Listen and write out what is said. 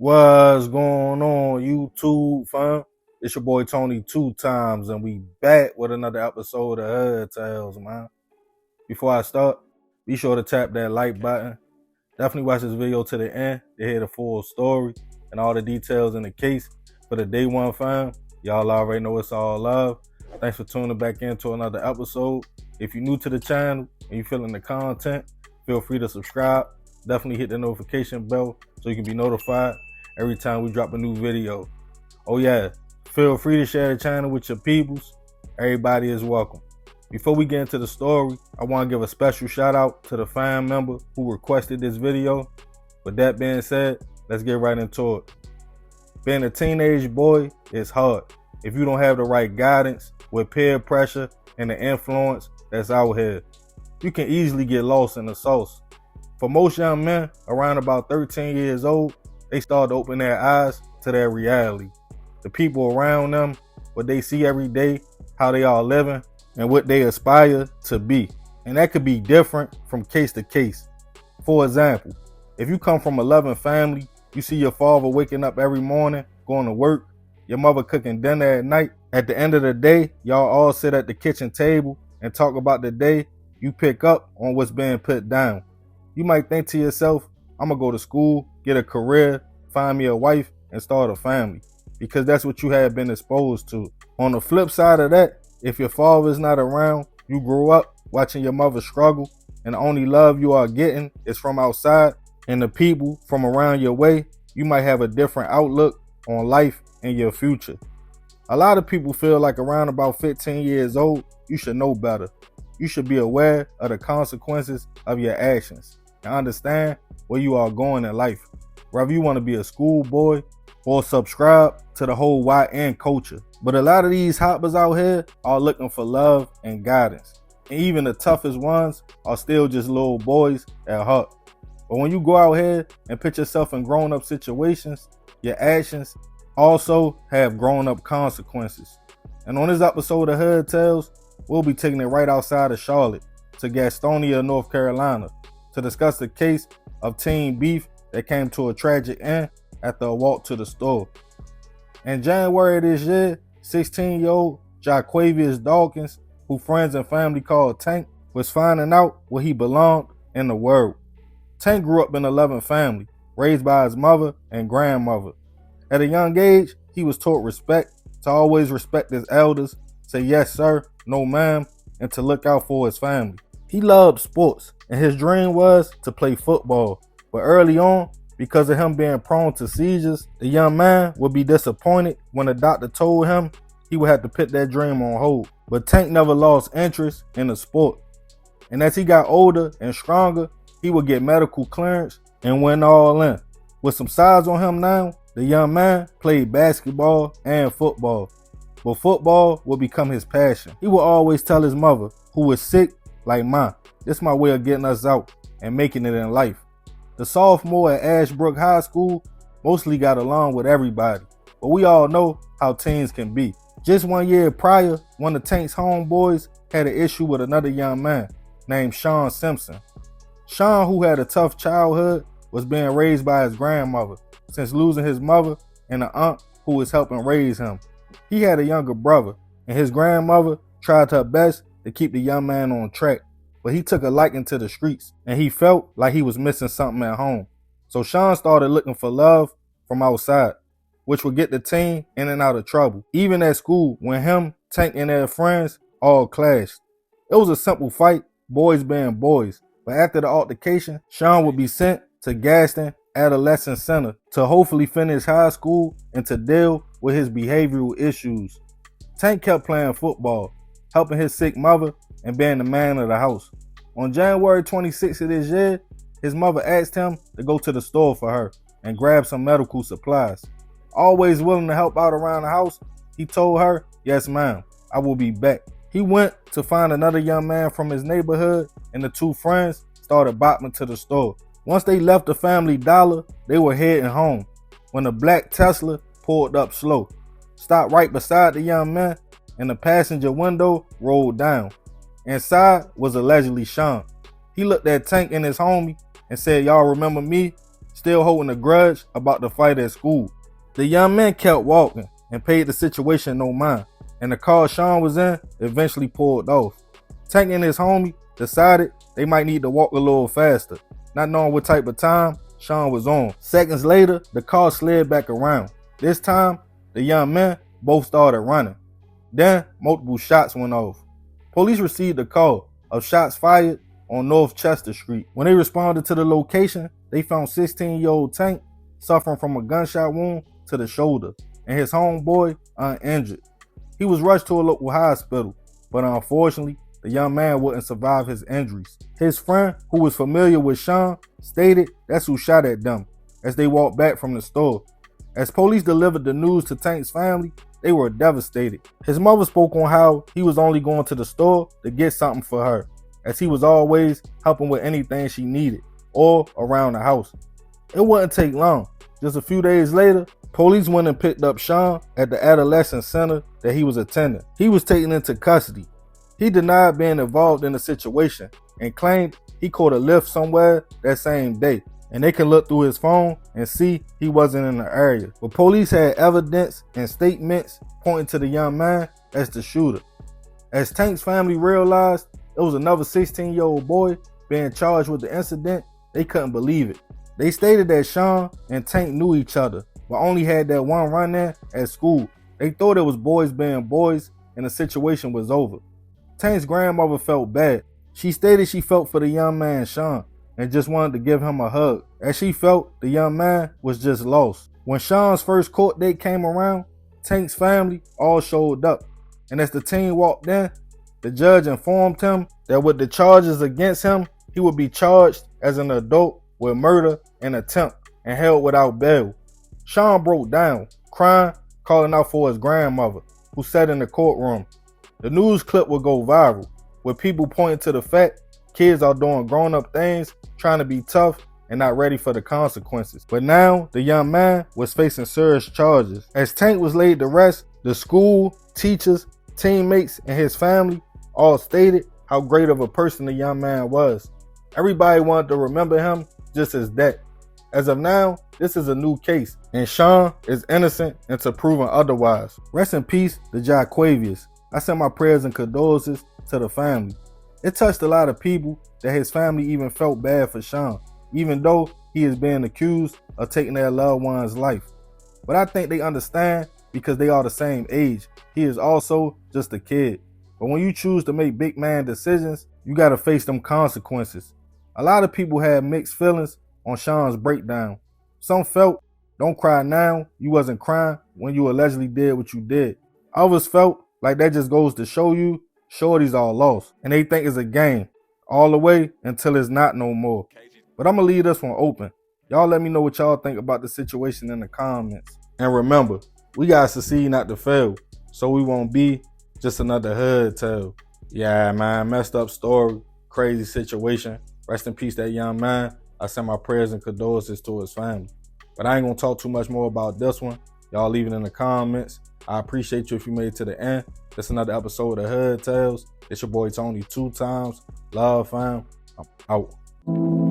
What's going on, YouTube, fam? It's your boy Tony 2 times, and we back with another episode of Hood Tales, man. Before I start, be sure to tap that like button. Definitely watch this video to the end to hear the full story and all the details in the case. For the day one, fam, y'all already know it's all love. Thanks for tuning back into another episode. If you're new to the channel and you're feeling the content, feel free to subscribe. Definitely hit the notification bell so you can be notified every time we drop a new video. Oh yeah, feel free to share the channel with your peoples. Everybody is welcome. Before we get into the story, I want to give a special shout out to the fan member who requested this video. With that being said, let's get right into it. Being a teenage boy is hard if you don't have the right guidance with peer pressure and the influence that's out here. You can easily get lost in the sauce. For most young men around about 13 years old, they start to open their eyes to their reality. The people around them, what they see every day, how they are living, and what they aspire to be. And that could be different from case to case. For example, if you come from a loving family, you see your father waking up every morning, going to work, your mother cooking dinner at night. At the end of the day, y'all all sit at the kitchen table and talk about the day. You pick up on what's being put down. You might think to yourself, I'm gonna go to school, get a career, find me a wife, and start a family, because that's what you have been exposed to. On the flip side of that, if your father is not around, you grew up watching your mother struggle, and the only love you are getting is from outside and the people from around your way, you might have a different outlook on life and your future. A lot of people feel like around about 15 years old, you should know better. You should be aware of the consequences of your actions and understand where you are going in life. Whether you want to be a schoolboy or subscribe to the whole YN culture. But a lot of these hoppers out here are looking for love and guidance. And even the toughest ones are still just little boys at heart. But when you go out here and put yourself in grown-up situations, your actions also have grown-up consequences. And on this episode of Hood Tales, we'll be taking it right outside of Charlotte to Gastonia, North Carolina, to discuss the case of teen beef that came to a tragic end after a walk to the store. In January of this year, 16-year-old Jaquavius Dawkins, who friends and family called Tank, was finding out where he belonged in the world. Tank grew up in a loving family, raised by his mother and grandmother. At a young age, he was taught respect, to always respect his elders, say yes sir, no ma'am, and to look out for his family. He loved sports, and his dream was to play football. But early on, because of him being prone to seizures, the young man would be disappointed when the doctor told him he would have to put that dream on hold. But Tank never lost interest in the sport. And as he got older and stronger, he would get medical clearance and went all in. With some size on him now, the young man played basketball and football. But football would become his passion. He would always tell his mother, who was sick, like, "Ma, this is my way of getting us out and making it in life." The sophomore at Ashbrook High School mostly got along with everybody, but we all know how teens can be. Just 1 year prior, one of Tank's homeboys had an issue with another young man named Sean Simpson. Sean, who had a tough childhood, was being raised by his grandmother since losing his mother and an aunt who was helping raise him. He had a younger brother, and his grandmother tried her best to keep the young man on track, but he took a liking to the streets, and he felt like he was missing something at home. So Sean started looking for love from outside, which would get the teen in and out of trouble. Even at school, when him, Tank, and their friends all clashed. It was a simple fight, boys being boys, but after the altercation, Sean would be sent to Gastonia Adolescence Center to hopefully finish high school and to deal with his behavioral issues. Tank kept playing football, helping his sick mother and being the man of the house. On January 26th of this year, his mother asked him to go to the store for her and grab some medical supplies. Always willing to help out around the house, he told her, "Yes ma'am, I will be back." He went to find another young man from his neighborhood, and the two friends started bopping to the store. Once they left the Family Dollar, they were heading home when a black Tesla pulled up slow, stopped right beside the young man, and the passenger window rolled down. Inside was allegedly Sean. He looked at Tank and his homie and said, "Y'all remember me?" still holding a grudge about the fight at school. The young man kept walking and paid the situation no mind, and the car Sean was in eventually pulled off. Tank and his homie decided they might need to walk a little faster, not knowing what type of time Sean was on. Seconds later, the car slid back around. This time, the young men both started running. Then, multiple shots went off. Police received a call of shots fired on North Chester Street. When they responded to the location, they found 16-year-old Tank suffering from a gunshot wound to the shoulder, and his homeboy uninjured. He was rushed to a local hospital, but unfortunately, the young man wouldn't survive his injuries. His friend, who was familiar with Sean, stated that's who shot at them as they walked back from the store. As police delivered the news to Tank's family, they were devastated. His mother spoke on how he was only going to the store to get something for her, as he was always helping with anything she needed or around the house. It wouldn't take long. Just a few days later, police went and picked up Sean at the adolescence center that he was attending. He was taken into custody. He denied being involved in the situation and claimed he caught a lift somewhere that same day, and they can look through his phone and see he wasn't in the area. But police had evidence and statements pointing to the young man as the shooter. As Tank's family realized it was another 16-year-old boy being charged with the incident, they couldn't believe it. They stated that Sean and Tank knew each other, but only had that one run-in at school. They thought it was boys being boys and the situation was over. Tank's grandmother felt bad. She stated she felt for the young man Sean and just wanted to give him a hug, as she felt the young man was just lost. When Sean's first court date came around, Tank's family all showed up, and as the team walked in, the judge informed him that with the charges against him, he would be charged as an adult with murder and attempt and held without bail. Sean broke down, crying, calling out for his grandmother, who sat in the courtroom. The news clip would go viral, with people pointing to the fact kids are doing grown-up things, trying to be tough and not ready for the consequences. But now, the young man was facing serious charges. As Tank was laid to rest, the school, teachers, teammates, and his family all stated how great of a person the young man was. Everybody wanted to remember him just as that. As of now, this is a new case, and Sean is innocent until proven otherwise. Rest in peace to Jaquavius. I send my prayers and condolences to the family. It touched a lot of people that his family even felt bad for Sean, even though he is being accused of taking their loved one's life. But I think they understand because they are the same age. He is also just a kid. But when you choose to make big man decisions, you gotta face them consequences. A lot of people had mixed feelings on Sean's breakdown. Some felt, don't cry now, you wasn't crying when you allegedly did what you did. Others felt like that just goes to show you shorties are lost and they think it's a game all the way until it's not no more. But I'm gonna leave this one open. Y'all let me know what y'all think about the situation in the comments. And remember, we gotta succeed not to fail, so we won't be just another hood tale. Yeah, man, messed up story, crazy situation. Rest in peace, that young man. I send my prayers and condolences to his family. But I ain't gonna talk too much more about this one. Y'all leave it in the comments. I appreciate you if you made it to the end. This is another episode of Hood Tales. It's your boy Tony 2 times. Love, fam. I'm out.